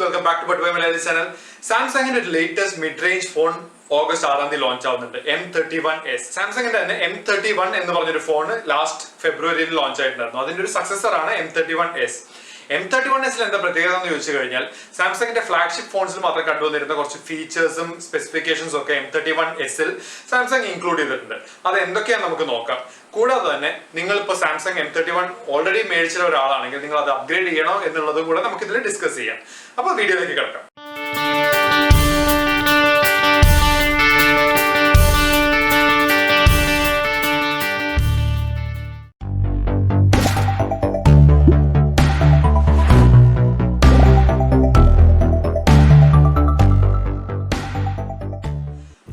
welcome back to But Why Malayalees channel. Samsung latest mid-range phone August 6th launch ആവുന്നുണ്ട് M31s. സാംസങ്ങിന്റെ തന്നെ M31 എന്ന് പറഞ്ഞൊരു phone last ഫെബ്രുവരിയിൽ ലോഞ്ച് ആയിട്ടുണ്ടായിരുന്നു. അതിന്റെ ഒരു സക്സസർ ആണ് M31s. M31s എന്താ പ്രത്യേകത എന്ന് ചോദിച്ചു കഴിഞ്ഞാൽ സാംസങ്ങിന്റെ ഫ്ലാഗ്ഷിപ്പ് ഫോൺസിൽ മാത്രം കണ്ടുവന്നിരുന്ന കുറച്ച് ഫീച്ചേഴ്സും സ്പെസിഫിക്കേഷൻസും ഒക്കെ M31s സാംസങ് ഇൻക്ലൂഡ് ചെയ്തിട്ടുണ്ട്. അത് എന്തൊക്കെയാണെന്ന് നമുക്ക് നോക്കാം. കൂടാതെ തന്നെ നിങ്ങൾ ഇപ്പോൾ സാംസങ് M31 ഓൾറെഡി മേടിച്ച ഒരാളാണെങ്കിൽ നിങ്ങൾ അത് അപ്ഗ്രേഡ് ചെയ്യണോ എന്നുള്ളതും കൂടെ നമുക്ക് ഇതിൽ ഡിസ്കസ് ചെയ്യാം. അപ്പോൾ വീഡിയോയിലേക്ക് കിടക്കാം.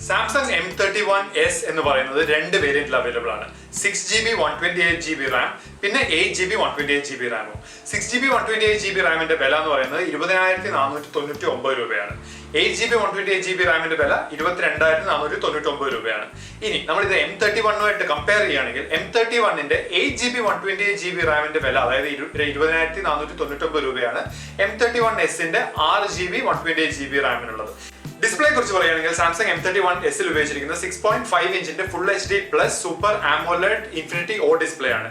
Samsung M31s എന്ന് പറയുന്നത് രണ്ട് വേരിയന്റിൽ അവൈലബിൾ ആണ്. 6GB 128GB റാം പിന്നെ 8GB 128GB റാമും. 6GB 128GB റാമിന്റെ വില എന്ന് പറയുന്നത് 20,499 രൂപയാണ്. 8GB 128GB റാമിന്റെ വില 22,499 രൂപയാണ്. ഇനി നമ്മളിത് M31 കമ്പയർ ചെയ്യുകയാണെങ്കിൽ M31ന്റെ 8GB 128GB റാമിന്റെ വില അതായത് 20,499 രൂപയാണ്. M31sന്റെ 6GB 128GB റാമിനുള്ളത്. ഡിസ്പ്ലേ കുറിച്ച് പറയുകയാണെങ്കിൽ സാംസങ് M31s ഉപയോഗിച്ചിരിക്കുന്നത് 6.5 ഇഞ്ചിന്റെ full HD plus super AMOLED infinity O display ആണ്.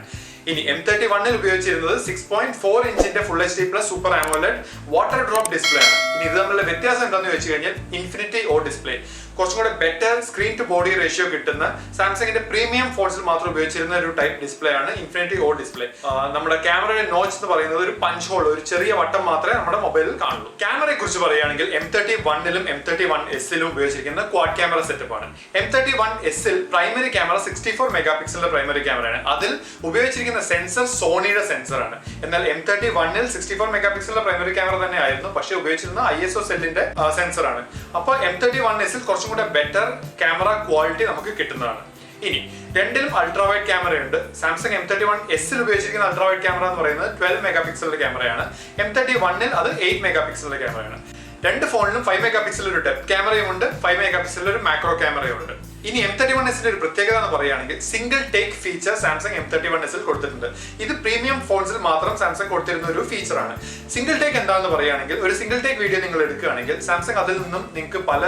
ഇനി M31 ഉപയോഗിച്ചിരുന്നത് 6.4 ഇഞ്ചിന്റെ full HD plus super AMOLED water drop display ആണ്. ഇനി ഇത് തമ്മിലുള്ള വ്യത്യാസം എന്താണെന്ന് ചോദിച്ചു കഴിഞ്ഞാൽ ഇൻഫിനിറ്റി O ഡിസ്പ്ലേ കുറച്ചും കൂടെ better screen to body ratio കിട്ടുന്ന സാംസങ്ങിന്റെ പ്രീമിയം ഫോൺസിൽ മാത്രം ഉപയോഗിച്ചിരുന്ന ഒരു ടൈപ്പ് ഡിസ്പ്ലേ ആണ് ഇൻഫിനിറ്റി O ഡിസ്പ്ലേ. നമ്മുടെ ക്യാമറയുടെ നോച്ച് എന്ന് പറയുന്നത് ഒരു പഞ്ച് ഹോൾ, ഒരു ചെറിയ വട്ടം മാത്രമേ നമ്മുടെ മൊബൈലിൽ കാണുള്ളൂ. ക്യാമറയെ കുറിച്ച് പറയുകയാണെങ്കിൽ M31ലും M31sലും ഉപയോഗിച്ചിരിക്കുന്ന ക്വാഡ് ക്യാമറ സെറ്റപ്പ് ആണ്. M31sൽ പ്രൈമറി ക്യാമറ 64 മെഗാ പിക്സലിന്റെ പ്രൈമറി ക്യാമറയാണ്. അതിൽ ഉപയോഗിച്ചിരിക്കുന്ന സെൻസർ സോണിയുടെ സെൻസർ ആണ്. എന്നാൽ M31ൽ 64 മെഗാ പിക്സലിന്റെ പ്രൈമറി ക്യാമറ തന്നെ ആയിരുന്നു, പക്ഷേ ഉപയോഗിച്ചിരുന്ന ISO സെല്ലിന്റെ സെൻസർ ആണ്. അപ്പോൾ M31sൽ കുറച്ചും കൂടെ ബെറ്റർ ക്യാമറ ക്വാളിറ്റി നമുക്ക് കിട്ടുന്നതാണ്. ഇനി രണ്ടിലും അൾട്രാ വൈഡ് ക്യാമറയുണ്ട്. സാംസങ് M31sൽ ഉപയോഗിച്ചിരിക്കുന്ന അൾട്രാ വൈഡ് ക്യാമറ എന്ന് പറയുന്നത് 12 മെഗാ പിക്സലിന്റെ ക്യാമറയാണ്. M31ൽ അത് 8 മെഗാ പിക്സലിന്റെ ക്യാമറയാണ്. രണ്ട് ഫോണിലും 5 മെഗാ പിക്സൽ ഒരു ഡെപ്ത് ക്യാമറയും ഉണ്ട്, 5 മെഗാ പിക്സൽ ഒരു മാക്രോ ക്യാമറയും ഉണ്ട്. ഇനി M31sന്റെ ഒരു പ്രത്യേകത എന്ന് പറയുകയാണെങ്കിൽ സിംഗിൾ ടേക്ക് ഫീച്ചർ സാംസങ് M31sൽ കൊടുത്തിട്ടുണ്ട്. ഇത് പ്രീമിയം ഫോൺസിൽ മാത്രം സാംസങ് കൊടുത്തിരുന്ന ഒരു ഫീച്ചർ ആണ്. സിംഗിൾ ടേക്ക് എന്താണെന്ന് പറയുകയാണെങ്കിൽ ഒരു സിംഗിൾ ടേക്ക് വീഡിയോ നിങ്ങൾ എടുക്കുകയാണെങ്കിൽ സാംസങ് അതിൽ നിന്നും നിങ്ങൾക്ക് പല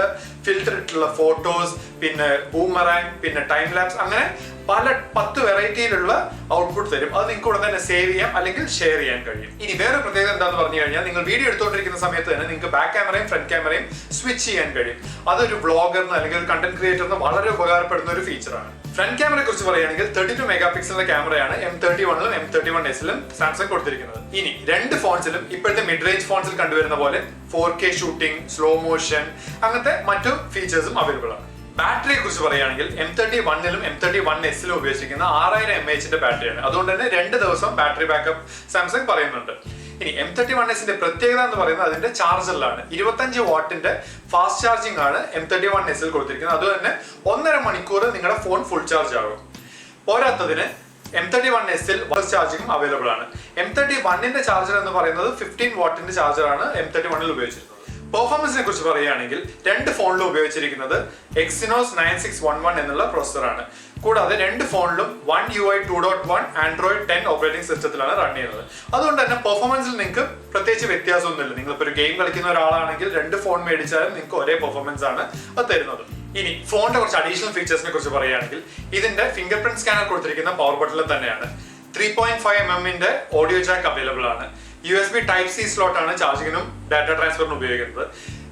ഫിൽറ്റർ ഇട്ടുള്ള ഫോട്ടോസ്, പിന്നെ ബൂമറാങ്, പിന്നെ ടൈം ലാപ്സ്, അങ്ങനെ പല 10 വെറൈറ്റിയിലുള്ള ഔട്ട്പുട്ട് തരും. അത് നിങ്ങൾക്ക് ഉടൻ തന്നെ സേവ് ചെയ്യാം അല്ലെങ്കിൽ ഷെയർ ചെയ്യാൻ കഴിയും. ഇനി വേറെ പ്രത്യേകത എന്താണെന്ന് പറഞ്ഞു കഴിഞ്ഞാൽ നിങ്ങൾ വീഡിയോ എടുത്തുകൊണ്ടിരിക്കുന്ന സമയത്ത് തന്നെ നിങ്ങൾക്ക് ബാക്ക് ക്യാമറയും ഫ്രണ്ട് ക്യാമറയും സ്വിച്ച് ചെയ്യാൻ കഴിയും. അതൊരു ബ്ലോഗറിന് അല്ലെങ്കിൽ ഒരു കണ്ടന്റ് ക്രിയേറ്ററിന് വളരെ ഉപകാരപ്പെടുന്ന ഒരു ഫീച്ചറാണ്. ഫ്രണ്ട് ക്യാമറയെ കുറിച്ച് പറയുകയാണെങ്കിൽ 32 മെഗാ പിക്സലിന്റെ ക്യാമറയാണ് M31ലും M31sലും സാംസങ് കൊടുത്തിരിക്കുന്നത്. ഇനി രണ്ട് ഫോൺസിലും ഇപ്പോഴത്തെ മിഡ് റേഞ്ച് ഫോൺസിൽ കണ്ടുവരുന്ന പോലെ 4K ഷൂട്ടിംഗ്, സ്ലോ മോഷൻ, അങ്ങനത്തെ മറ്റു ഫീച്ചേഴ്സും അവൈലബിൾ ആണ്. ബാറ്ററിയെ കുറിച്ച് പറയുകയാണെങ്കിൽ M31ലും M31sലും ഉപയോഗിച്ചിരിക്കുന്ന 6000 mAh ബാറ്ററിയാണ്. അതുകൊണ്ട് തന്നെ 2 ദിവസം ബാറ്ററി ബാക്കപ്പ് സാംസങ് പറയുന്നുണ്ട്. ഇനി M31sന്റെ പ്രത്യേകത എന്ന് പറയുന്നത് അതിന്റെ ചാർജറിലാണ്. 25 വാട്ടിന്റെ ഫാസ്റ്റ് ചാർജിംഗ് ആണ് M31sൽ കൊടുത്തിരിക്കുന്നത്. അതുതന്നെ 1.5 മണിക്കൂർ നിങ്ങളുടെ ഫോൺ ഫുൾ ചാർജ് ആകും. പോരാത്തതിന് M31sൽ ഫാസ്റ്റ് ചാർജിംഗും അവൈലബിൾ ആണ്. M31ന്റെ ചാർജർ എന്ന് പറയുന്നത് 15 വാട്ടിന്റെ ചാർജറാണ് M31ൽ ഉപയോഗിച്ചിരുന്നത്. പെർഫോമൻസിനെ കുറിച്ച് പറയുകയാണെങ്കിൽ രണ്ട് ഫോണിലും ഉപയോഗിച്ചിരിക്കുന്നത് Exynos 9611 എന്നുള്ള പ്രോസസറാണ്. കൂടാതെ രണ്ട് ഫോണിലും One UI 2.1 Android 10 operating സിസ്റ്റത്തിലാണ് run ചെയ്യുന്നത്. അതുകൊണ്ട് തന്നെ പെർഫോമൻസിൽ നിങ്ങൾക്ക് പ്രത്യേകിച്ച് വ്യത്യാസമൊന്നുമില്ല. നിങ്ങളിപ്പോൾ ഒരു ഗെയിം കളിക്കുന്ന ഒരാളാണെങ്കിൽ രണ്ട് ഫോൺ മേടിച്ചാലും നിങ്ങൾക്ക് ഒരേ പെർഫോമൻസ് ആണ് അത് തരുന്നത്. ഇനി ഫോണിന്റെ കുറച്ച് അഡീഷണൽ ഫീച്ചേഴ്സിനെ കുറിച്ച് പറയുകയാണെങ്കിൽ ഇതിന്റെ ഫിംഗർ പ്രിന്റ് സ്കാനർ കൊടുത്തിരിക്കുന്ന പവർ ബട്ടണിൽ തന്നെയാണ്. 3.5mm ഓഡിയോ ജാക്ക് അവൈലബിൾ ആണ്. USB Type-C സ്ലോട്ട് ആണ് ചാർജിങ്ങിനും ഡാറ്റ ട്രാൻസ്ഫറിനും ഉപയോഗിക്കുന്നത്.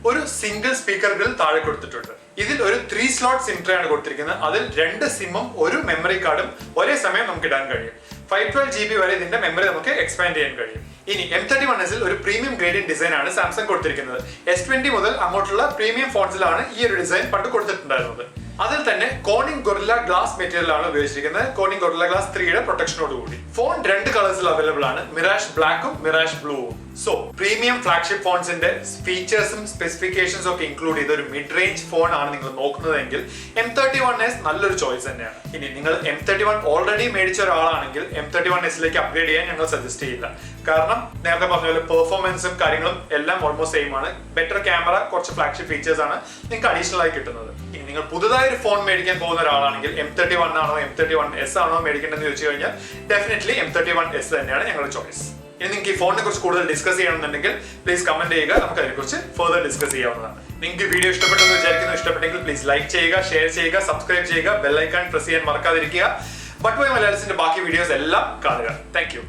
ഒരു സിംഗിൾ സ്പീക്കർ ഗ്രിൽ താഴെ കൊടുത്തിട്ടുണ്ട്. ഇതിൽ ഒരു 3 സ്ലോട്ട് സിം ട്രേ ആണ് കൊടുത്തിരിക്കുന്നത്. അതിൽ 2 സിമ്മും ഒരു മെമ്മറി കാർഡും ഒരേ സമയം നമുക്ക് ഇടാൻ കഴിയും. 512GB വരെ ഇതിന്റെ മെമ്മറി നമുക്ക് എക്സ്പാൻഡ് ചെയ്യാൻ കഴിയും. ഇനി M31sൽ ഒരു പ്രീമിയം ഗ്രേഡിയന്റ് ഡിസൈൻ ആണ് സാംസങ് കൊടുത്തിരിക്കുന്നത്. S20 മുതൽ അങ്ങോട്ടുള്ള പ്രീമിയം ഫോൺസിലാണ് ഈ ഒരു ഡിസൈൻ പണ്ട് കൊടുത്തിട്ടുണ്ടായിരുന്നത്. അതിൽ തന്നെ കോണിംഗ് ഗൊറില്ല ഗ്ലാസ് മെറ്റീരിയൽ ആണ് ഉപയോഗിച്ചിരിക്കുന്നത്. കോണിംഗ് ഗൊറില്ല ഗ്ലാസ് 3യുടെ പ്രൊട്ടക്ഷനോട് കൂടി. ഫോൺ രണ്ട് കളേഴ്സിൽ അവൈലബിൾ ആണ്, മിറാഷ് ബ്ലാക്കും മിറാഷ് ബ്ലൂവും. സോ പ്രീമിയം ഫ്ലാഗ്ഷിപ്പ് ഫോൺസിന്റെ ഫീച്ചേഴ്സും സ്പെസിഫിക്കേഷൻസും ഒക്കെ ഇൻക്ലൂഡ് ചെയ്ത ഒരു മിഡ് റേഞ്ച് ഫോൺ ആണ് നിങ്ങൾ നോക്കുന്നതെങ്കിൽ M31s നല്ലൊരു ചോയ്സ് തന്നെയാണ്. ഇനി നിങ്ങൾ M31 ഓൾറെഡി മേടിച്ച ഒരാളാണെങ്കിൽ M31sലേക്ക് അപ്ഗ്രേഡ് ചെയ്യാൻ ഞങ്ങൾ സജസ്റ്റ് ചെയ്യില്ല. കാരണം നേരത്തെ പറഞ്ഞ പോലെ പെർഫോമൻസും കാര്യങ്ങളും എല്ലാം ഓൾമോസ്റ്റ് സെയിം ആണ്. ബെറ്റർ ക്യാമറ, കുറച്ച് ഫ്ലാഗ്ഷിപ്പ് ഫീച്ചേഴ്സ് ആണ് നിങ്ങൾക്ക് അഡീഷണൽ ആയി കിട്ടുന്നത്. ഇനി നിങ്ങൾ പുതുതായി ഒരു ഫോൺ മേടിക്കാൻ പോകുന്ന ഒരാളാണെങ്കിൽ M31 ആണോ M31s ആണോ മേടിക്കേണ്ടതെന്ന് ചോദിച്ചു കഴിഞ്ഞാൽ ഡെഫിനറ്റ്ലി M31s തന്നെയാണ് ഞങ്ങളുടെ ചോയ്സ്. ഇനി നിങ്ങൾക്ക് ഈ ഫോണിനെ കുറിച്ച് കൂടുതൽ ഡിസ്കസ് ചെയ്യണമെന്നുണ്ടെങ്കിൽ പ്ലീസ് കമന്റ് ചെയ്യുക, നമുക്ക് അതിനെക്കുറിച്ച് ഫർദർ ഡിസ്കസ് ചെയ്യാവുന്നതാണ്. നിങ്ങൾക്ക് വീഡിയോ ഇഷ്ടപ്പെട്ടെന്ന് വിചാരിക്കുന്നു. ഇഷ്ടപ്പെട്ടെങ്കിൽ പ്ലീസ് ലൈക്ക് ചെയ്യുക, ഷെയർ ചെയ്യുക, സബ്സ്ക്രൈബ് ചെയ്യുക, ബെൽ ഐക്കൺ പ്രസ് ചെയ്യാൻ മറക്കാതിരിക്കുക. ബട്ട് വൈ മലയാളീസിന്റെ ബാക്കി വീഡിയോസ് എല്ലാം കാണുക. Thank you.